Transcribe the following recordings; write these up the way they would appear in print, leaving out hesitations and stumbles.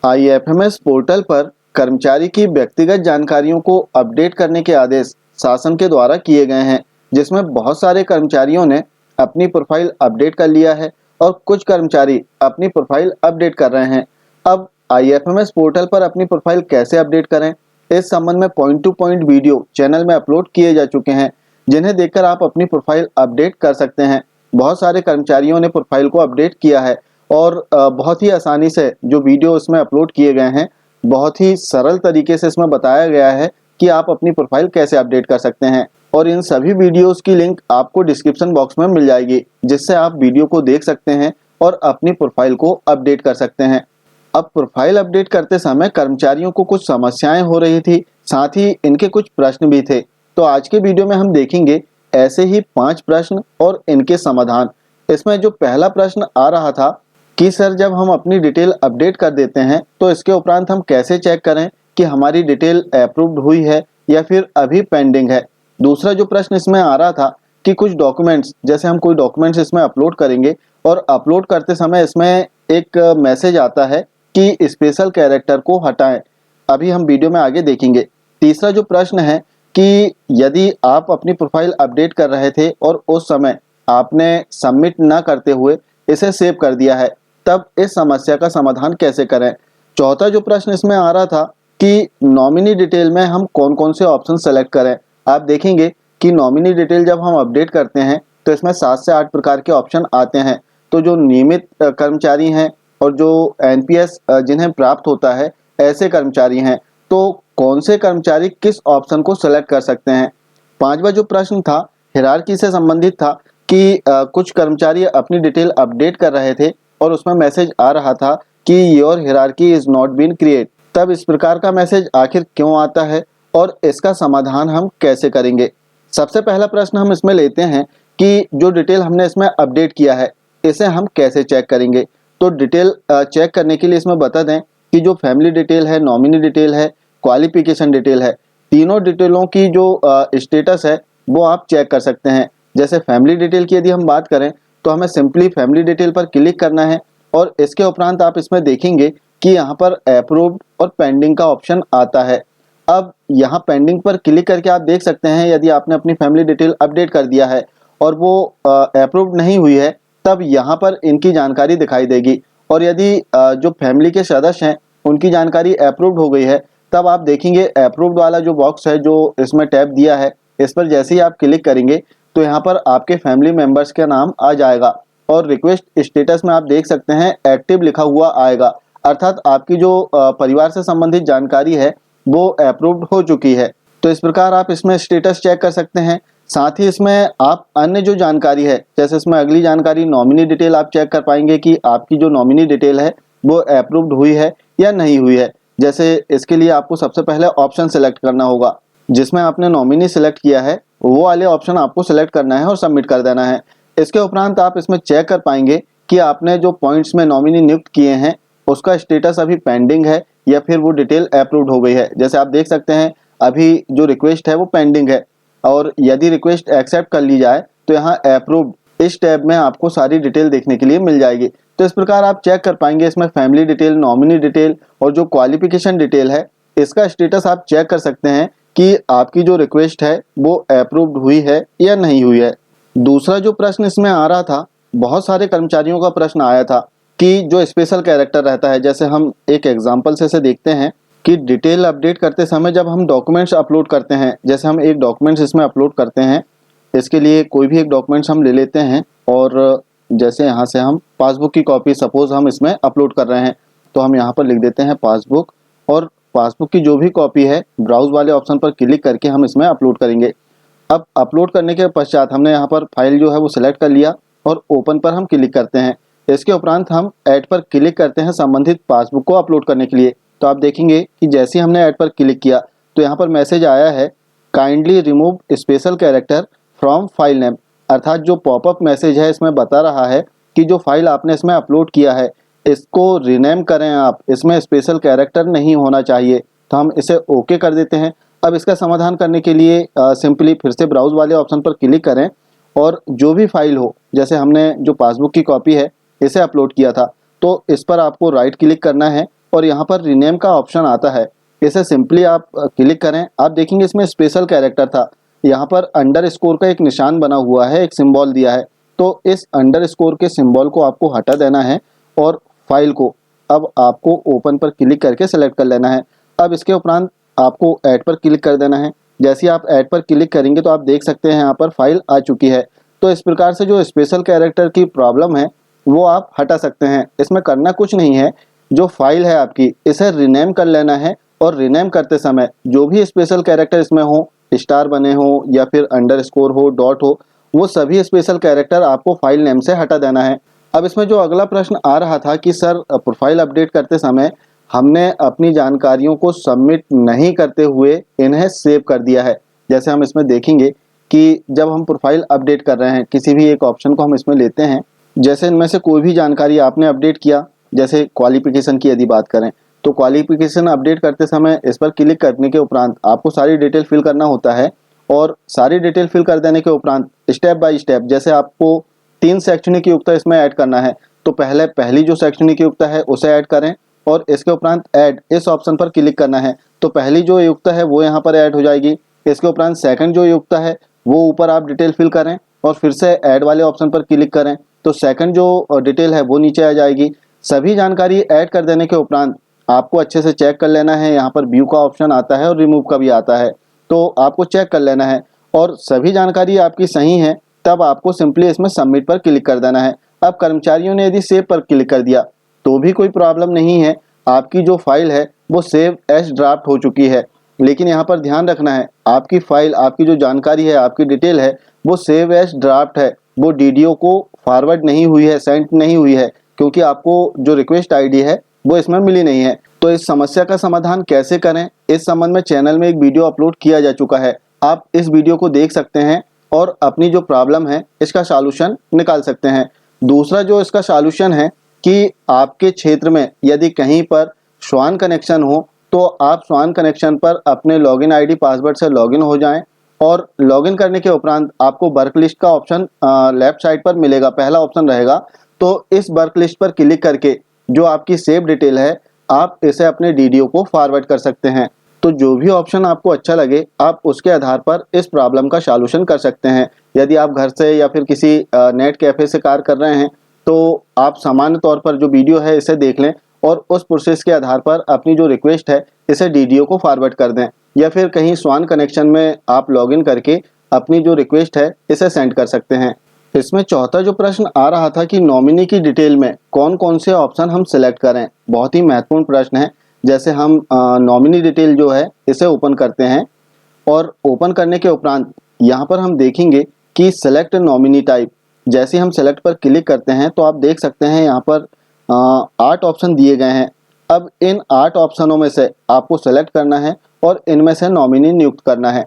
IFMS portal पर कर्मचारी की व्यक्तिगत जानकारियों को अपडेट करने के आदेश शासन के द्वारा किए गए हैं, जिसमें बहुत सारे कर्मचारियों ने अपनी प्रोफाइल अपडेट कर लिया है और कुछ कर्मचारी अपनी प्रोफाइल अपडेट कर रहे हैं। अब IFMS पोर्टल पर अपनी प्रोफाइल कैसे अपडेट करें, इस संबंध में point two point video channel में अपलोड किए जा चुके हैं, जिन्हें देखकर आप अपनी प्रोफाइल अपडेट कर सकते हैं। बहुत सारे कर्मचारियों ने प्रोफाइल को अपडेट किया है और बहुत ही आसानी से जो वीडियो इसमें अपलोड किए गए हैं, बहुत ही सरल तरीके से इसमें बताया गया है कि आप अपनी प्रोफाइल कैसे अपडेट कर सकते हैं। और इन सभी वीडियोस की लिंक आपको डिस्क्रिप्शन बॉक्स में मिल जाएगी, जिससे आप वीडियो को देख सकते हैं और अपनी प्रोफाइल को अपडेट कर सकते हैं। अब प्रोफाइल अपडेट करते समय कर्मचारियों को कुछ समस्याएं हो रही थी, साथ ही इनके कुछ प्रश्न भी थे। तो आज के वीडियो में हम देखेंगे ऐसे ही 5 प्रश्न और इनके समाधान। इसमें जो पहला प्रश्न आ रहा था कि सर, जब हम अपनी डिटेल अपडेट कर देते हैं तो इसके उपरांत हम कैसे चेक करें कि हमारी डिटेल अप्रूव्ड हुई है या फिर अभी पेंडिंग है। दूसरा जो प्रश्न इसमें आ रहा था कि कुछ डॉक्यूमेंट्स, जैसे हम कोई डॉक्यूमेंट्स इसमें अपलोड करेंगे और अपलोड करते समय इसमें एक मैसेज आता है कि स्पेशल कैरेक्टर को हटाएं। अभी हम वीडियो में आगे देखेंगे। तीसरा जो प्रश्न है कि यदि आप अपनी प्रोफाइल अपडेट कर रहे थे और उस समय आपने सबमिट ना करते हुए इसे सेव कर दिया है, तब इस समस्या का समाधान कैसे करें। चौथा जो प्रश्न इसमें आ रहा था कि नॉमिनी डिटेल में हम कौन कौन से ऑप्शन सेलेक्ट करें। आप देखेंगे कि नॉमिनी डिटेल जब हम अपडेट करते हैं तो इसमें 7 से 8 प्रकार के ऑप्शन आते हैं। तो जो नियमित कर्मचारी हैं और जो NPS जिन्हें प्राप्त होता है, ऐसे कर्मचारी हैं, तो कौन से कर्मचारी किस ऑप्शन को सेलेक्ट कर सकते हैं। पांचवा जो प्रश्न था हिरार्की से संबंधित था कि कुछ कर्मचारी अपनी डिटेल अपडेट कर रहे थे और उसमें मैसेज आ रहा था कि your hierarchy is not been create. तब इस प्रकार का मैसेज आखिर क्यों आता है और इसका समाधान हम कैसे करेंगे। सबसे पहला प्रश्न हम इसमें लेते हैं कि जो डिटेल हमने इसमें अपडेट किया है, इसे हम कैसे चेक करेंगे। तो डिटेल चेक करने के लिए इसमें बता दें कि जो फैमिली डिटेल है, नॉमिनी डिटेल है, क्वालिफिकेशन डिटेल है, तीनों डिटेलों की जो स्टेटस है वो आप चेक कर सकते हैं। जैसे फैमिली डिटेल की यदि हम बात करें तो हमें सिंपली फैमिली डिटेल पर क्लिक करना है और इसके उपरांत आप इसमें देखेंगे कि यहाँ पर अप्रूव्ड और पेंडिंग का ऑप्शन आता है। अब यहाँ पेंडिंग पर क्लिक करके आप देख सकते हैं यदि आपने अपनी फैमिली डिटेल अपडेट कर दिया है और वो अप्रूव्ड नहीं हुई है, तब यहाँ पर इनकी जानकारी दिखाई देगी। और यदि जो फैमिली के सदस्य हैं उनकी जानकारी अप्रूव्ड हो गई है, तब आप देखेंगे अप्रूव्ड वाला जो बॉक्स है जो इसमें टैब दिया है, इस पर जैसे ही आप क्लिक करेंगे तो यहाँ पर आपके फैमिली मेंबर्स का नाम आ जाएगा और रिक्वेस्ट स्टेटस में आप देख सकते हैं एक्टिव लिखा हुआ आएगा, अर्थात आपकी जो परिवार से संबंधित जानकारी है वो अप्रूव्ड हो चुकी है। तो इस प्रकार आप इसमें स्टेटस चेक कर सकते हैं। साथ ही इसमें आप अन्य जो जानकारी है, जैसे इसमें अगली जानकारी नॉमिनी डिटेल, आप चेक कर पाएंगे कि आपकी जो नॉमिनी डिटेल है वो अप्रूव्ड हुई है या नहीं हुई है। जैसे इसके लिए आपको सबसे पहले ऑप्शन सेलेक्ट करना होगा, जिसमें आपने नॉमिनी सेलेक्ट किया है वो वाले ऑप्शन आपको सेलेक्ट करना है और सबमिट कर देना है। इसके उपरांत आप इसमें चेक कर पाएंगे कि आपने जो पॉइंट्स में नॉमिनी नियुक्त किए हैं उसका स्टेटस अभी पेंडिंग है या फिर वो डिटेल अप्रूव्ड हो गई है। जैसे आप देख सकते हैं अभी जो रिक्वेस्ट है वो पेंडिंग है और यदि रिक्वेस्ट एक्सेप्ट कर ली जाए तो यहाँ अप्रूव्ड इस टैब में आपको सारी डिटेल देखने के लिए मिल जाएगी। तो इस प्रकार आप चेक कर पाएंगे इसमें फैमिली डिटेल, नॉमिनी डिटेल और जो क्वालिफिकेशन डिटेल है, इसका स्टेटस आप चेक कर सकते हैं कि आपकी जो रिक्वेस्ट है वो अप्रूव्ड हुई है या नहीं हुई है। दूसरा जो प्रश्न इसमें आ रहा था, बहुत सारे कर्मचारियों का प्रश्न आया था कि जो स्पेशल कैरेक्टर रहता है, जैसे हम एक एग्जांपल से इसे देखते हैं कि डिटेल अपडेट करते समय जब हम डॉक्यूमेंट्स अपलोड करते हैं, जैसे हम एक डॉक्यूमेंट्स इसमें अपलोड करते हैं, इसके लिए कोई भी एक डॉक्यूमेंट्स हम ले लेते हैं और जैसे यहाँ से हम पासबुक की कॉपी सपोज हम इसमें अपलोड कर रहे हैं, तो हम यहाँ पर लिख देते हैं पासबुक और पासबुक की जो भी कॉपी है ब्राउज वाले ऑप्शन पर क्लिक करके हम इसमें अपलोड करेंगे। अब अपलोड करने के पश्चात हमने यहाँ पर फाइल जो है वो सिलेक्ट कर लिया और ओपन पर हम क्लिक करते हैं। इसके उपरांत हम ऐड पर क्लिक करते हैं संबंधित पासबुक को अपलोड करने के लिए। तो आप देखेंगे कि जैसे ही हमने ऐड पर क्लिक किया तो यहाँ पर मैसेज आया है kindly remove special character from file name, अर्थात जो पॉपअप मैसेज है इसमें बता रहा है कि जो फाइल आपने इसमें अपलोड किया है इसको रीनेम करें आप, इसमें स्पेशल कैरेक्टर नहीं होना चाहिए। तो हम इसे ओके कर देते हैं। अब इसका समाधान करने के लिए सिंपली फिर से ब्राउज वाले ऑप्शन पर क्लिक करें और जो भी फाइल हो, जैसे हमने जो पासबुक की कॉपी है इसे अपलोड किया था, तो इस पर आपको राइट क्लिक करना है और यहाँ पर रीनेम का ऑप्शन आता है, इसे सिंपली आप क्लिक करें। आप देखेंगे इसमें स्पेशल कैरेक्टर था, यहाँ पर अंडरस्कोर का एक निशान बना हुआ है, एक सिंबल दिया है, तो इस अंडरस्कोर के सिंबल को आपको हटा देना है और फाइल को अब आपको ओपन पर क्लिक करके सेलेक्ट कर लेना है। अब इसके उपरांत आपको ऐड पर क्लिक कर देना है। जैसे ही आप ऐड पर क्लिक करेंगे तो आप देख सकते हैं यहाँ पर फाइल आ चुकी है। तो इस प्रकार से जो स्पेशल कैरेक्टर की प्रॉब्लम है वो आप हटा सकते हैं। इसमें करना कुछ नहीं है, जो फाइल है आपकी इसे रीनेम कर लेना है और रीनेम करते समय जो भी स्पेशल कैरेक्टर इसमें हो, स्टार बने हो या फिर अंडरस्कोर हो, डॉट हो, वो सभी स्पेशल कैरेक्टर आपको फाइल नेम से हटा देना है। अब इसमें जो अगला प्रश्न आ रहा था कि सर प्रोफाइल अपडेट करते समय हमने अपनी जानकारियों को सबमिट नहीं करते हुए इन्हें सेव कर दिया है। जैसे हम इसमें देखेंगे कि जब हम प्रोफाइल अपडेट कर रहे हैं, किसी भी एक ऑप्शन को हम इसमें लेते हैं, जैसे इनमें से कोई भी जानकारी आपने अपडेट किया, जैसे क्वालिफिकेशन की यदि बात करें तो क्वालिफिकेशन अपडेट करते समय इस पर क्लिक करने के उपरांत आपको सारी डिटेल फिल करना होता है और सारी डिटेल फिल कर देने के उपरांत स्टेप बाय स्टेप जैसे आपको 3 शैक्षणिक योग्यता इसमें ऐड करना है, तो पहली जो शैक्षणिक योग्यता है उसे ऐड करें और इसके उपरांत ऐड इस ऑप्शन पर क्लिक करना है। तो पहली जो योग्यता है वो यहाँ पर ऐड हो जाएगी। इसके उपरांत सेकंड जो योग्यता है वो ऊपर आप डिटेल फिल करें और फिर से ऐड वाले ऑप्शन पर क्लिक करें, तो सेकंड जो डिटेल है वो नीचे आ जाएगी। सभी जानकारी ऐड कर देने के उपरांत आपको अच्छे से चेक कर लेना है। यहाँ पर व्यू का ऑप्शन आता है और रिमूव का भी आता है, तो आपको चेक कर लेना है और सभी जानकारी आपकी सही है तब आपको सिंपली इसमें सबमिट पर क्लिक कर देना है। अब कर्मचारियों ने यदि सेव पर क्लिक कर दिया तो भी कोई प्रॉब्लम नहीं है, आपकी जो फाइल है वो सेव एज ड्राफ्ट हो चुकी है। लेकिन यहाँ पर ध्यान रखना है, आपकी फाइल, आपकी जो जानकारी है, आपकी डिटेल है वो सेव एज ड्राफ्ट है, वो डीडीओ को फॉरवर्ड नहीं हुई है, सेंड नहीं हुई है, क्योंकि आपको जो रिक्वेस्ट आईडी है वो इसमें मिली नहीं है। तो इस समस्या का समाधान कैसे करें, इस संबंध में चैनल में एक वीडियो अपलोड किया जा चुका है, आप इस वीडियो को देख सकते हैं और अपनी जो प्रॉब्लम है इसका सॉल्यूशन निकाल सकते हैं। दूसरा जो इसका सॉल्यूशन है कि आपके क्षेत्र में यदि कहीं पर स्वान कनेक्शन हो तो आप स्वान कनेक्शन पर अपने लॉगिन आईडी पासवर्ड से लॉगिन हो जाएं और लॉगिन करने के उपरांत आपको वर्क लिस्ट का ऑप्शन लेफ्ट साइड पर मिलेगा, पहला ऑप्शन रहेगा। तो इस वर्क लिस्ट पर क्लिक करके जो आपकी सेव डिटेल है आप इसे अपने डीडीओ को फॉरवर्ड कर सकते हैं। तो जो भी ऑप्शन आपको अच्छा लगे आप उसके आधार पर इस प्रॉब्लम का सॉल्यूशन कर सकते हैं। यदि आप घर से या फिर किसी नेट कैफे से कार्य कर रहे हैं तो आप सामान्य तौर पर जो वीडियो है इसे देख लें और उस प्रोसेस के आधार पर अपनी जो रिक्वेस्ट है इसे डीडीओ को फॉरवर्ड कर दें, या फिर कहीं स्वान कनेक्शन में आप लॉगिन करके अपनी जो रिक्वेस्ट है इसे सेंड कर सकते हैं। इसमें चौथा जो प्रश्न आ रहा था कि नॉमिनी की डिटेल में कौन कौन से ऑप्शन हम सिलेक्ट करें, बहुत ही महत्वपूर्ण प्रश्न है। जैसे हम नॉमिनी डिटेल जो है इसे ओपन करते हैं और ओपन करने के उपरांत यहाँ पर हम देखेंगे कि सेलेक्ट नॉमिनी टाइप, जैसे हम सेलेक्ट पर क्लिक करते हैं तो आप देख सकते हैं यहाँ पर 8 ऑप्शन दिए गए हैं। अब इन 8 ऑप्शनों में से आपको सेलेक्ट करना है और इनमें से नॉमिनी नियुक्त करना है।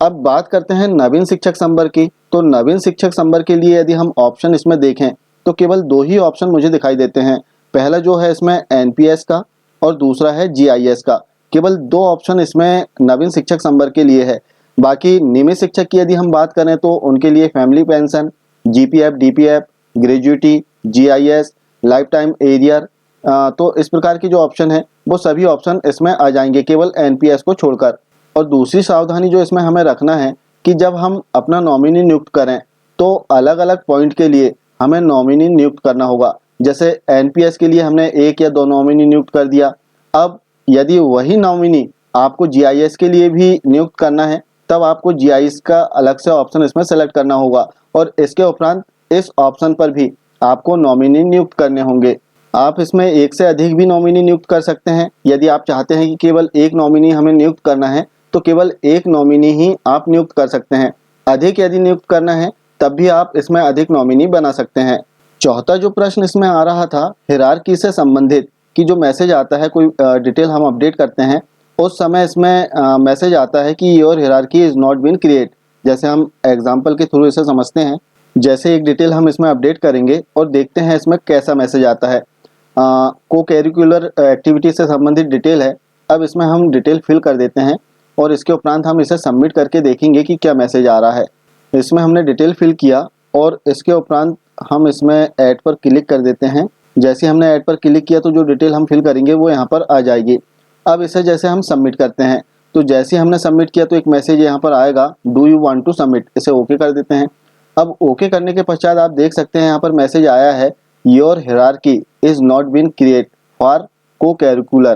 अब बात करते हैं नवीन शिक्षक संवर्ग की, तो नवीन शिक्षक संवर्ग के लिए यदि हम ऑप्शन इसमें देखें तो केवल 2 ही ऑप्शन मुझे दिखाई देते हैं। पहला जो है इसमें एनपीएस का और दूसरा है जीआईएस का, केवल 2 ऑप्शन इसमें नवीन शिक्षक संवर्ग के लिए है। बाकी नियमित शिक्षक की यदि हम बात करें तो उनके लिए family pension, GPF, DPF, gratuity, GIS, life time arrear, तो इस प्रकार की जो ऑप्शन है वो सभी ऑप्शन इसमें आ जाएंगे केवल एनपीएस को छोड़कर। और दूसरी सावधानी जो इसमें हमें रखना है कि जब हम अपना नॉमिनी नियुक्त करें तो अलग अलग पॉइंट के लिए हमें नॉमिनी नियुक्त करना होगा। जैसे एनपीएस के लिए हमने 1 या 2 नॉमिनी नियुक्त कर दिया, अब यदि वही नॉमिनी आपको जीआईएस के लिए भी नियुक्त करना है तब आपको जीआईएस का अलग से ऑप्शन इसमें सेलेक्ट करना होगा और इसके उपरांत इस ऑप्शन पर भी आपको नॉमिनी नियुक्त करने होंगे। आप इसमें 1 से अधिक भी नॉमिनी नियुक्त कर सकते हैं। यदि आप चाहते हैं कि केवल 1 नॉमिनी हमें नियुक्त करना है तो केवल 1 नॉमिनी ही आप नियुक्त कर सकते हैं। अधिक यदि नियुक्त करना है तब भी आप इसमें अधिक नॉमिनी बना सकते हैं। चौथा जो प्रश्न इसमें आ रहा था हायरार्की से संबंधित कि जो मैसेज आता है, कोई डिटेल हम अपडेट करते हैं उस समय इसमें मैसेज आता है कि your hierarchy is not been create. जैसे हम एग्जांपल के थ्रू इसे समझते हैं। जैसे एक डिटेल हम इसमें अपडेट करेंगे और देखते हैं इसमें कैसा मैसेज आता है। को करिकुलर एक्टिविटी से संबंधित डिटेल है। अब इसमें हम डिटेल फिल कर देते हैं और इसके उपरांत हम इसे सबमिट करके देखेंगे कि क्या मैसेज आ रहा है। इसमें हमने डिटेल फिल किया और इसके उपरांत हम इसमें ऐड पर क्लिक कर देते हैं जैसे हमने ऐड पर क्लिक किया तो जो डिटेल हम फिल करेंगे वो यहाँ पर आ जाएगी। अब इसे जैसे हम सबमिट करते हैं तो जैसे हमने सबमिट किया तो एक मैसेज यहाँ पर आएगा, do you want to submit, इसे ओके कर देते हैं। अब ओके करने के पश्चात आप देख सकते हैं यहाँ पर मैसेज आया है, your hierarchy is not been create for co curricular,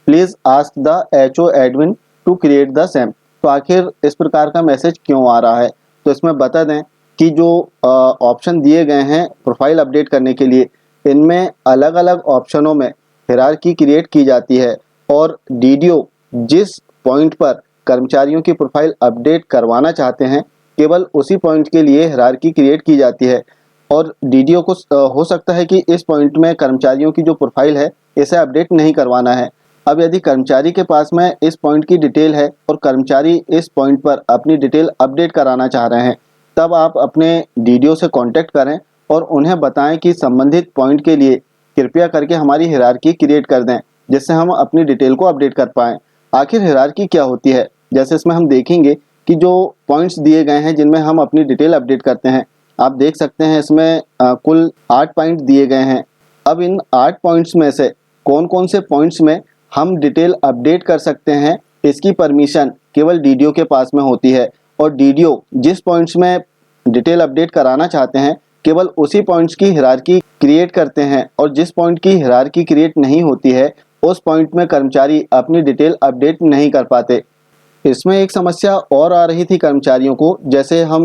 please ask the HO admin to create the same. तो आखिर इस प्रकार का मैसेज क्यों आ रहा है, तो इसमें बता दें कि जो ऑप्शन दिए गए हैं प्रोफाइल अपडेट करने के लिए, इनमें अलग अलग ऑप्शनों में हायरार्की क्रिएट की जाती है और डीडीओ जिस पॉइंट पर कर्मचारियों की प्रोफाइल अपडेट करवाना चाहते हैं केवल उसी पॉइंट के लिए हायरार्की क्रिएट की जाती है। और डीडीओ को हो सकता है कि इस पॉइंट में कर्मचारियों की जो प्रोफाइल है इसे अपडेट नहीं करवाना है। अब यदि कर्मचारी के पास में इस पॉइंट की डिटेल है और कर्मचारी इस पॉइंट पर अपनी डिटेल अपडेट कराना चाह रहे हैं, तब आप अपने डीडीओ से कांटेक्ट करें और उन्हें बताएं कि संबंधित पॉइंट के लिए कृपया करके हमारी हायरार्की क्रिएट कर दें, जिससे हम अपनी डिटेल को अपडेट कर पाएं। आखिर हायरार्की क्या होती है, जैसे इसमें हम देखेंगे कि जो पॉइंट्स दिए गए हैं जिनमें हम अपनी डिटेल अपडेट करते हैं, आप देख सकते हैं इसमें कुल 8 पॉइंट दिए गए हैं। अब इन 8 पॉइंट्स में से कौन कौन से पॉइंट्स में हम डिटेल अपडेट कर सकते हैं, इसकी परमिशन केवल डीडीओ के पास में होती है। और डीडीओ जिस पॉइंट्स में डिटेल अपडेट कराना चाहते हैं केवल उसी पॉइंट्स की हायरार्की क्रिएट करते हैं, और जिस पॉइंट की हायरार्की क्रिएट नहीं होती है उस पॉइंट में कर्मचारी अपनी डिटेल अपडेट नहीं कर पाते। इसमें एक समस्या और आ रही थी कर्मचारियों को, जैसे हम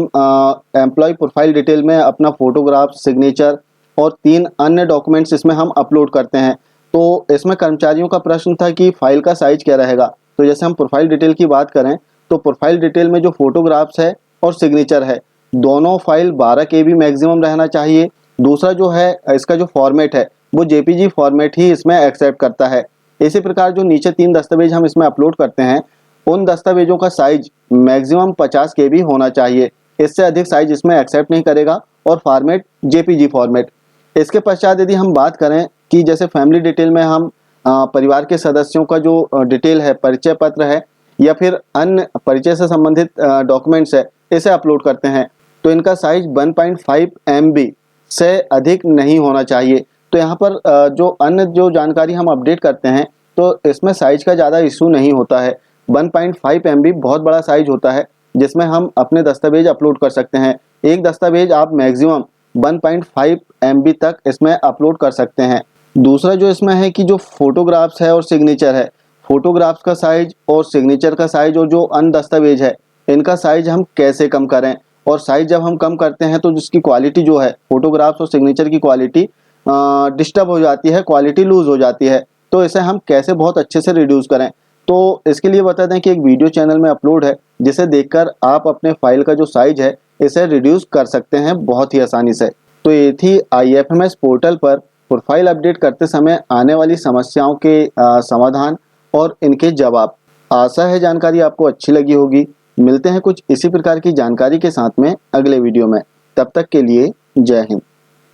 एम्प्लॉय प्रोफाइल डिटेल में अपना फोटोग्राफ, सिग्नेचर और 3 अन्य डॉक्यूमेंट्स इसमें हम अपलोड करते हैं। तो इसमें कर्मचारियों का प्रश्न था कि फाइल का साइज क्या रहेगा। तो जैसे हम प्रोफाइल डिटेल की बात करें तो प्रोफाइल डिटेल में जो फोटोग्राफ्स है और सिग्नेचर है, दोनों फाइल 12 KB मैक्सिमम रहना चाहिए। दूसरा जो है इसका जो फॉर्मेट है वो जेपीजी फॉर्मेट ही इसमें एक्सेप्ट करता है। इसी प्रकार जो नीचे 3 दस्तावेज हम इसमें अपलोड करते हैं उन दस्तावेजों का साइज मैक्सिमम 50 KB होना चाहिए, इससे अधिक साइज इसमें एक्सेप्ट नहीं करेगा, और फॉर्मेट जेपीजी फॉर्मेट। इसके पश्चात यदि हम बात करें कि जैसे फैमिली डिटेल में हम परिवार के सदस्यों का जो डिटेल है, परिचय पत्र है या फिर अन्य परिचय से संबंधित डॉक्यूमेंट्स है, इसे अपलोड करते हैं, तो इनका साइज 1.5 MB से अधिक नहीं होना चाहिए। तो यहाँ पर जो अन्य जो जानकारी हम अपडेट करते हैं तो इसमें साइज का ज़्यादा इशू नहीं होता है। 1.5 MB बहुत बड़ा साइज होता है जिसमें हम अपने दस्तावेज अपलोड कर सकते हैं। एक दस्तावेज आप मैक्सिमम 1.5 MB तक इसमें अपलोड कर सकते हैं। दूसरा जो इसमें है कि जो फोटोग्राफ्स है और सिग्नेचर है, फोटोग्राफ्स का साइज और सिग्नेचर का साइज और जो अन्य दस्तावेज है इनका साइज हम कैसे कम करें। और साइज जब हम कम करते हैं तो जिसकी क्वालिटी जो है, फोटोग्राफ्स और सिग्नेचर की क्वालिटी डिस्टर्ब हो जाती है, क्वालिटी लूज हो जाती है। तो इसे हम कैसे बहुत अच्छे से रिड्यूस करें, तो इसके लिए बता दें कि एक वीडियो चैनल में अपलोड है जिसे देखकर आप अपने फाइल का जो साइज है इसे रिड्यूस कर सकते हैं बहुत ही आसानी से। तो ये थी IFMS पोर्टल पर प्रोफाइल अपडेट करते समय आने वाली समस्याओं के समाधान और इनके जवाब। आशा है जानकारी आपको अच्छी लगी होगी। मिलते हैं कुछ इसी प्रकार की जानकारी के साथ में अगले वीडियो में। तब तक के लिए जय हिंद।